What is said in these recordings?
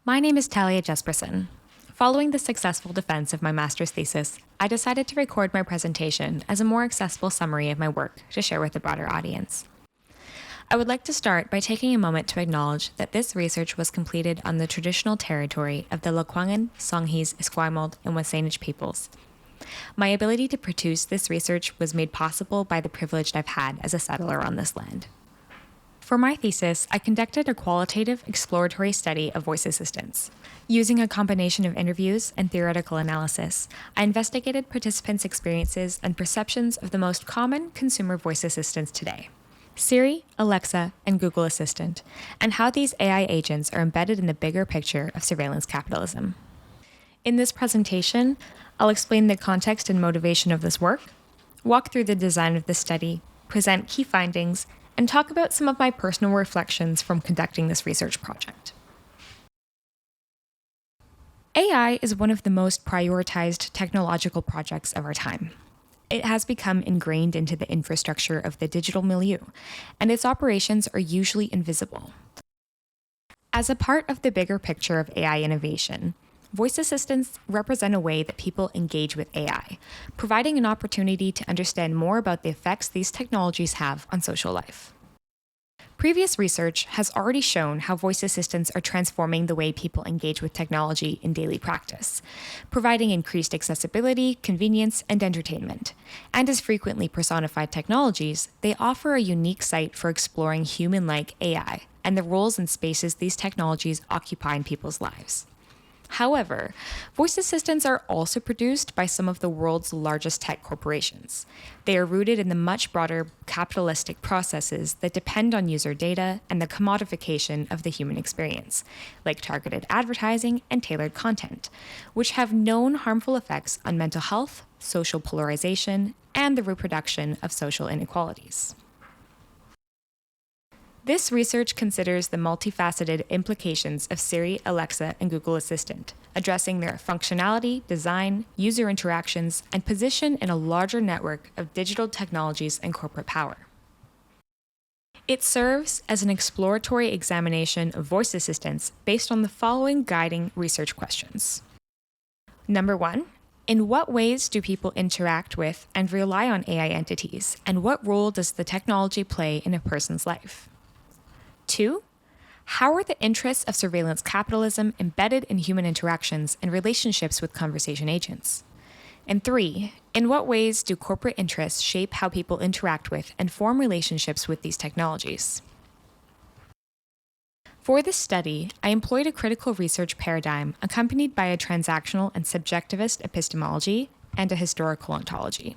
My name is Talia Jesperson. Following the successful defense of my master's thesis, I decided to record my presentation as a more accessible summary of my work to share with the broader audience. I would like to start by taking a moment to acknowledge that this research was completed on the traditional territory of the Lekwungen, Songhees, Esquimalt, and Wasanic peoples. My ability to produce this research was made possible by the privilege I've had as a settler on this land. For my thesis, I conducted a qualitative exploratory study of voice assistants. Using a combination of interviews and theoretical analysis, I investigated participants' experiences and perceptions of the most common consumer voice assistants today: Siri, Alexa, and Google Assistant, and how these AI agents are embedded in the bigger picture of surveillance capitalism. In this presentation, I'll explain the context and motivation of this work, walk through the design of the study, present key findings, and talk about some of my personal reflections from conducting this research project. AI is one of the most prioritized technological projects of our time. It has become ingrained into the infrastructure of the digital milieu, and its operations are usually invisible. As a part of the bigger picture of AI innovation, voice assistants represent a way that people engage with AI, providing an opportunity to understand more about the effects these technologies have on social life. Previous research has already shown how voice assistants are transforming the way people engage with technology in daily practice, providing increased accessibility, convenience, and entertainment. And as frequently personified technologies, they offer a unique site for exploring human-like AI and the roles and spaces these technologies occupy in people's lives. However, voice assistants are also produced by some of the world's largest tech corporations. They are rooted in the much broader capitalistic processes that depend on user data and the commodification of the human experience, like targeted advertising and tailored content, which have known harmful effects on mental health, social polarization, and the reproduction of social inequalities. This research considers the multifaceted implications of Siri, Alexa, and Google Assistant, addressing their functionality, design, user interactions, and position in a larger network of digital technologies and corporate power. It serves as an exploratory examination of voice assistants based on the following guiding research questions. Number 1. In what ways do people interact with and rely on AI entities, and what role does the technology play in a person's life? 2. How are the interests of surveillance capitalism embedded in human interactions and relationships with conversation agents? And 3. In what ways do corporate interests shape how people interact with and form relationships with these technologies? For this study, I employed a critical research paradigm accompanied by a transactional and subjectivist epistemology and a historical ontology.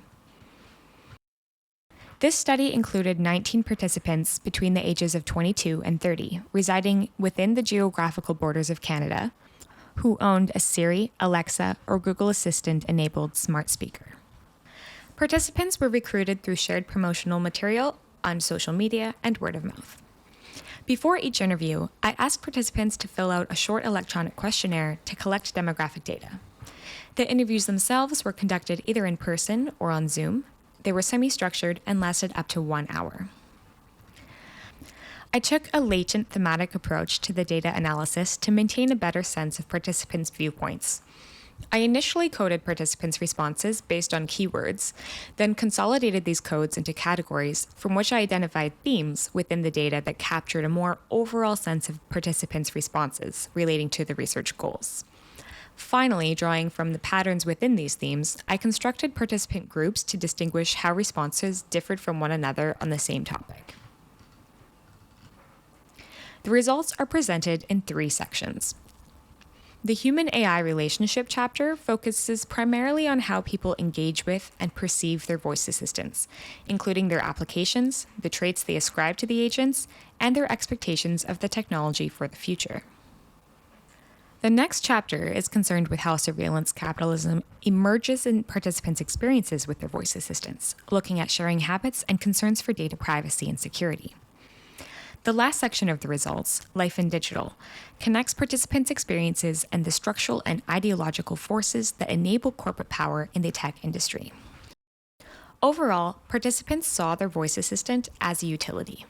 This study included 19 participants between the ages of 22 and 30, residing within the geographical borders of Canada, who owned a Siri, Alexa, or Google Assistant-enabled smart speaker. Participants were recruited through shared promotional material on social media and word of mouth. Before each interview, I asked participants to fill out a short electronic questionnaire to collect demographic data. The interviews themselves were conducted either in person or on Zoom. They were semi-structured and lasted up to 1 hour. I took a latent thematic approach to the data analysis to maintain a better sense of participants' viewpoints. I initially coded participants' responses based on keywords, then consolidated these codes into categories from which I identified themes within the data that captured a more overall sense of participants' responses relating to the research goals. Finally, drawing from the patterns within these themes, I constructed participant groups to distinguish how responses differed from one another on the same topic. The results are presented in 3 sections. The human-AI relationship chapter focuses primarily on how people engage with and perceive their voice assistants, including their applications, the traits they ascribe to the agents, and their expectations of the technology for the future. The next chapter is concerned with how surveillance capitalism emerges in participants' experiences with their voice assistants, looking at sharing habits and concerns for data privacy and security. The last section of the results, Life in Digital, connects participants' experiences and the structural and ideological forces that enable corporate power in the tech industry. Overall, participants saw their voice assistant as a utility.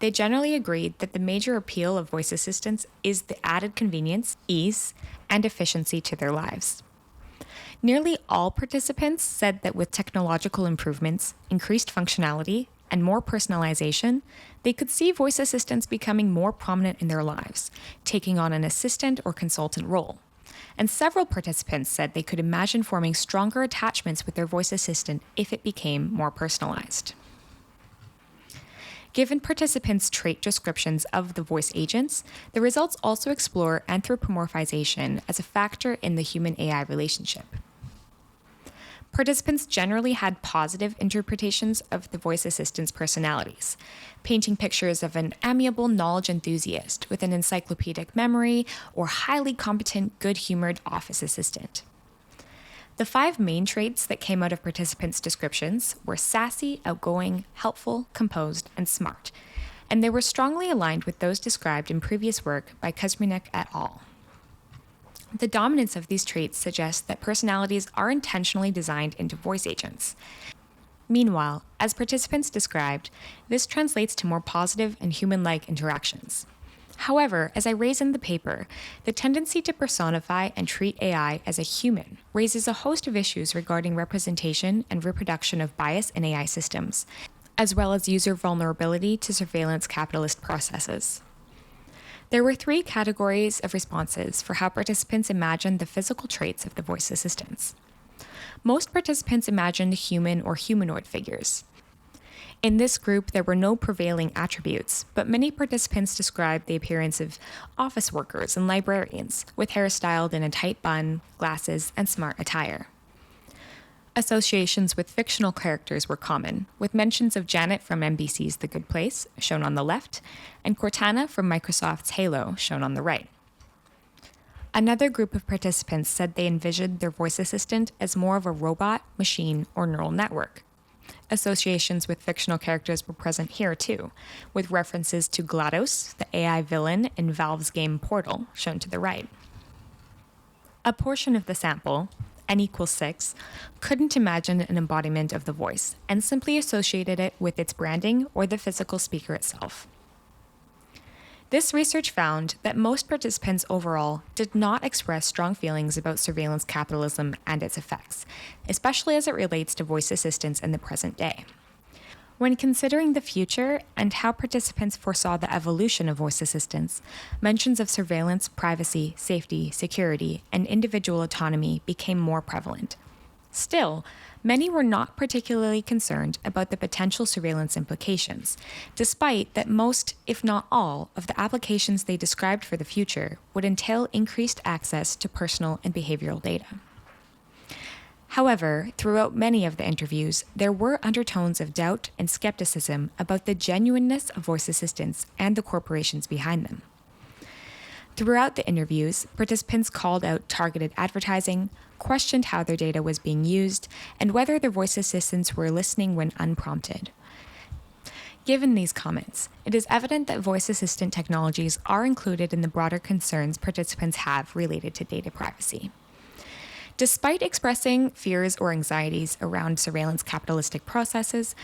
they generally agreed that the major appeal of voice assistants is the added convenience, ease, and efficiency to their lives. Nearly all participants said that with technological improvements, increased functionality, and more personalization, they could see voice assistants becoming more prominent in their lives, taking on an assistant or consultant role. And several participants said they could imagine forming stronger attachments with their voice assistant if it became more personalized. Given participants' trait descriptions of the voice agents, the results also explore anthropomorphization as a factor in the human-AI relationship. Participants generally had positive interpretations of the voice assistant's personalities, painting pictures of an amiable knowledge enthusiast with an encyclopedic memory or highly competent, good-humored office assistant. The 5 main traits that came out of participants' descriptions were sassy, outgoing, helpful, composed, and smart, and they were strongly aligned with those described in previous work by Kuzminiuk et al. The dominance of these traits suggests that personalities are intentionally designed into voice agents. Meanwhile, as participants described, this translates to more positive and human-like interactions. However, as I raise in the paper, the tendency to personify and treat AI as a human raises a host of issues regarding representation and reproduction of bias in AI systems, as well as user vulnerability to surveillance capitalist processes. There were 3 categories of responses for how participants imagined the physical traits of the voice assistants. Most participants imagined human or humanoid figures. In this group, there were no prevailing attributes, but many participants described the appearance of office workers and librarians, with hair styled in a tight bun, glasses, and smart attire. Associations with fictional characters were common, with mentions of Janet from NBC's The Good Place, shown on the left, and Cortana from Microsoft's Halo, shown on the right. Another group of participants said they envisioned their voice assistant as more of a robot, machine, or neural network. Associations with fictional characters were present here too, with references to GLaDOS, the AI villain in Valve's game Portal, shown to the right. A portion of the sample, n equals 6, couldn't imagine an embodiment of the voice and simply associated it with its branding or the physical speaker itself. This research found that most participants overall did not express strong feelings about surveillance capitalism and its effects, especially as it relates to voice assistants in the present day. When considering the future and how participants foresaw the evolution of voice assistants, mentions of surveillance, privacy, safety, security, and individual autonomy became more prevalent. Still, many were not particularly concerned about the potential surveillance implications, despite that most, if not all, of the applications they described for the future would entail increased access to personal and behavioral data. However, throughout many of the interviews, there were undertones of doubt and skepticism about the genuineness of voice assistants and the corporations behind them. Throughout the interviews, participants called out targeted advertising, questioned how their data was being used, and whether their voice assistants were listening when unprompted. Given these comments, it is evident that voice assistant technologies are included in the broader concerns participants have related to data privacy. Despite expressing fears or anxieties around surveillance capitalistic processes,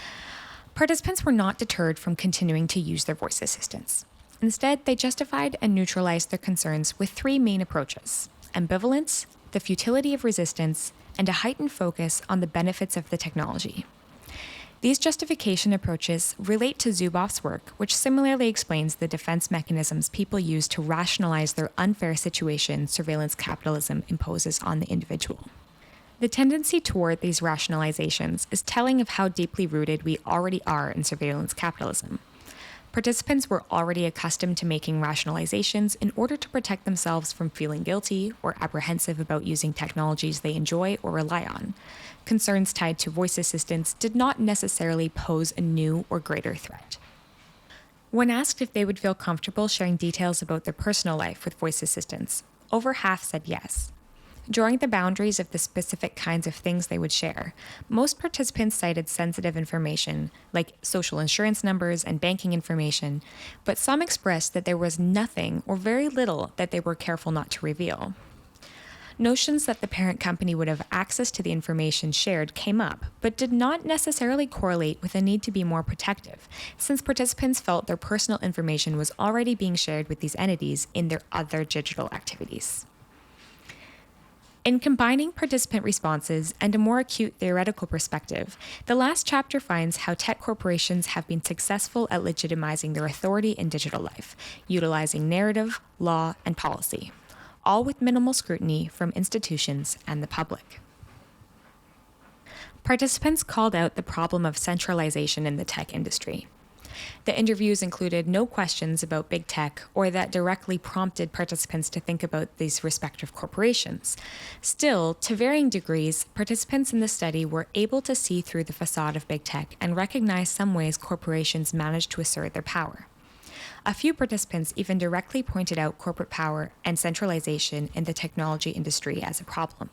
participants were not deterred from continuing to use their voice assistants. Instead, they justified and neutralized their concerns with 3 main approaches: ambivalence, the futility of resistance, and a heightened focus on the benefits of the technology. These justification approaches relate to Zuboff's work, which similarly explains the defense mechanisms people use to rationalize their unfair situation surveillance capitalism imposes on the individual. The tendency toward these rationalizations is telling of how deeply rooted we already are in surveillance capitalism. Participants were already accustomed to making rationalizations in order to protect themselves from feeling guilty or apprehensive about using technologies they enjoy or rely on. Concerns tied to voice assistants did not necessarily pose a new or greater threat. When asked if they would feel comfortable sharing details about their personal life with voice assistants, over half said yes. Drawing the boundaries of the specific kinds of things they would share, most participants cited sensitive information like social insurance numbers and banking information, but some expressed that there was nothing or very little that they were careful not to reveal. Notions that the parent company would have access to the information shared came up, but did not necessarily correlate with a need to be more protective, since participants felt their personal information was already being shared with these entities in their other digital activities. In combining participant responses and a more acute theoretical perspective, the last chapter finds how tech corporations have been successful at legitimizing their authority in digital life, utilizing narrative, law, and policy, all with minimal scrutiny from institutions and the public. Participants called out the problem of centralization in the tech industry. The interviews included no questions about big tech or that directly prompted participants to think about these respective corporations. Still, to varying degrees, participants in the study were able to see through the facade of big tech and recognize some ways corporations managed to assert their power. A few participants even directly pointed out corporate power and centralization in the technology industry as a problem.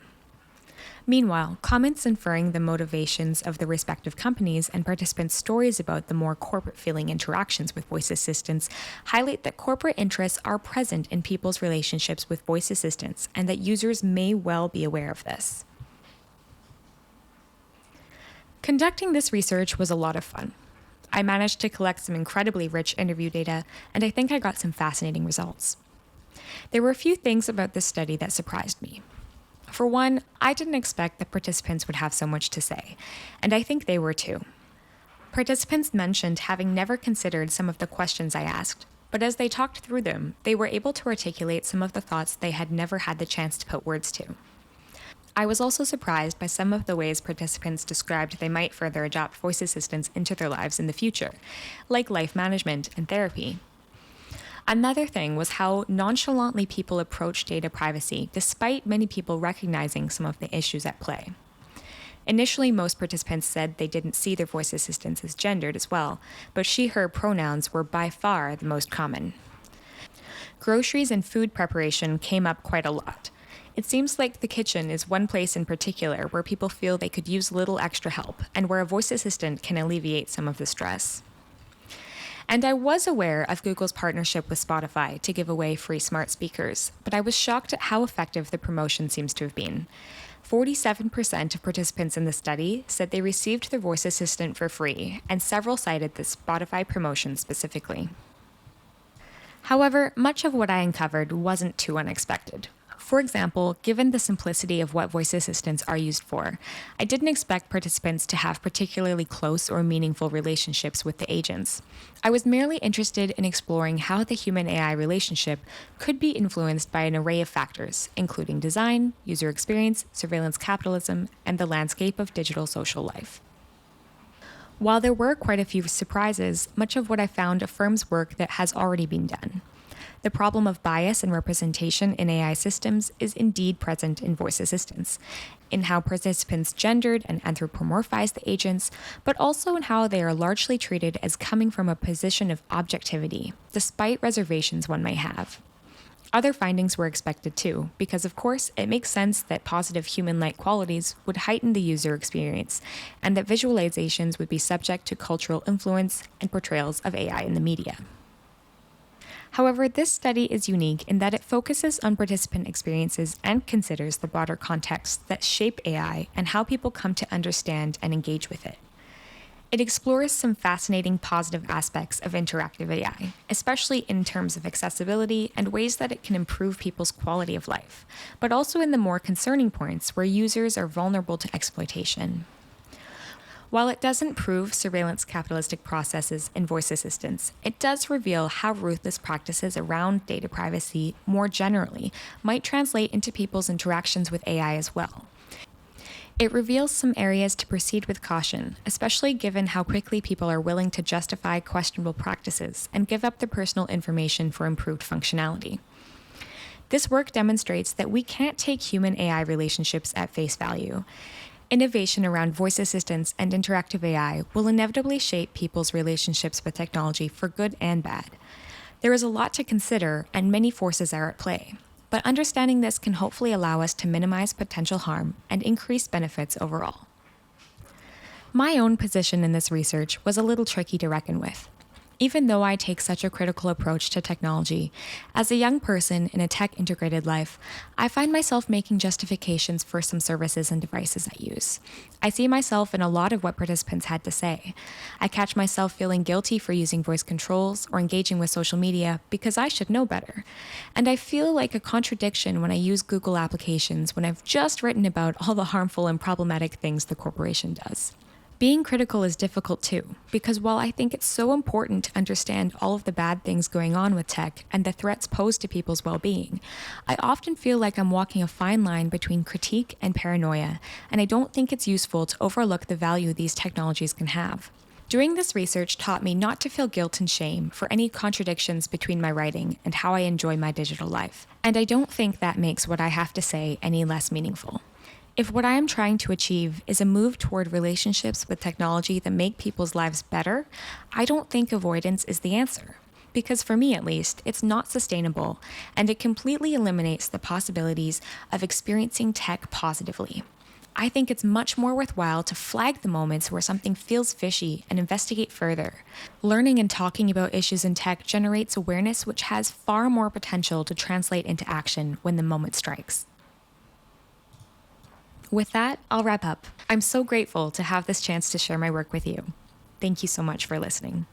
Meanwhile, comments inferring the motivations of the respective companies and participants' stories about the more corporate-feeling interactions with voice assistants highlight that corporate interests are present in people's relationships with voice assistants and that users may well be aware of this. Conducting this research was a lot of fun. I managed to collect some incredibly rich interview data, and I think I got some fascinating results. There were a few things about this study that surprised me. For one, I didn't expect that participants would have so much to say, and I think they were too. Participants mentioned having never considered some of the questions I asked, but as they talked through them, they were able to articulate some of the thoughts they had never had the chance to put words to. I was also surprised by some of the ways participants described they might further adopt voice assistants into their lives in the future, like life management and therapy. Another thing was how nonchalantly people approach data privacy, despite many people recognizing some of the issues at play. Initially, most participants said they didn't see their voice assistants as gendered as well, but she/her pronouns were by far the most common. Groceries and food preparation came up quite a lot. It seems like the kitchen is one place in particular where people feel they could use little extra help, and where a voice assistant can alleviate some of the stress. And I was aware of Google's partnership with Spotify to give away free smart speakers, but I was shocked at how effective the promotion seems to have been. 47% of participants in the study said they received their voice assistant for free, and several cited the Spotify promotion specifically. However, much of what I uncovered wasn't too unexpected. For example, given the simplicity of what voice assistants are used for, I didn't expect participants to have particularly close or meaningful relationships with the agents. I was merely interested in exploring how the human-AI relationship could be influenced by an array of factors, including design, user experience, surveillance capitalism, and the landscape of digital social life. While there were quite a few surprises, much of what I found affirms work that has already been done. The problem of bias and representation in AI systems is indeed present in voice assistants, in how participants gendered and anthropomorphize the agents, but also in how they are largely treated as coming from a position of objectivity, despite reservations one may have. Other findings were expected too, because of course it makes sense that positive human-like qualities would heighten the user experience, and that visualizations would be subject to cultural influence and portrayals of AI in the media. However, this study is unique in that it focuses on participant experiences and considers the broader contexts that shape AI and how people come to understand and engage with it. It explores some fascinating positive aspects of interactive AI, especially in terms of accessibility and ways that it can improve people's quality of life, but also in the more concerning points where users are vulnerable to exploitation. While it doesn't prove surveillance capitalistic processes in voice assistants, it does reveal how ruthless practices around data privacy more generally might translate into people's interactions with AI as well. It reveals some areas to proceed with caution, especially given how quickly people are willing to justify questionable practices and give up their personal information for improved functionality. This work demonstrates that we can't take human-AI relationships at face value. Innovation around voice assistants and interactive AI will inevitably shape people's relationships with technology for good and bad. There is a lot to consider, and many forces are at play. But understanding this can hopefully allow us to minimize potential harm and increase benefits overall. My own position in this research was a little tricky to reckon with. Even though I take such a critical approach to technology, as a young person in a tech integrated life, I find myself making justifications for some services and devices I use. I see myself in a lot of what participants had to say. I catch myself feeling guilty for using voice controls or engaging with social media because I should know better. And I feel like a contradiction when I use Google applications when I've just written about all the harmful and problematic things the corporation does. Being critical is difficult too, because while I think it's so important to understand all of the bad things going on with tech and the threats posed to people's well-being, I often feel like I'm walking a fine line between critique and paranoia, and I don't think it's useful to overlook the value these technologies can have. Doing this research taught me not to feel guilt and shame for any contradictions between my writing and how I enjoy my digital life, and I don't think that makes what I have to say any less meaningful. If what I am trying to achieve is a move toward relationships with technology that make people's lives better, I don't think avoidance is the answer. Because for me at least, it's not sustainable, and it completely eliminates the possibilities of experiencing tech positively. I think it's much more worthwhile to flag the moments where something feels fishy and investigate further. Learning and talking about issues in tech generates awareness which has far more potential to translate into action when the moment strikes. With that, I'll wrap up. I'm so grateful to have this chance to share my work with you. Thank you so much for listening.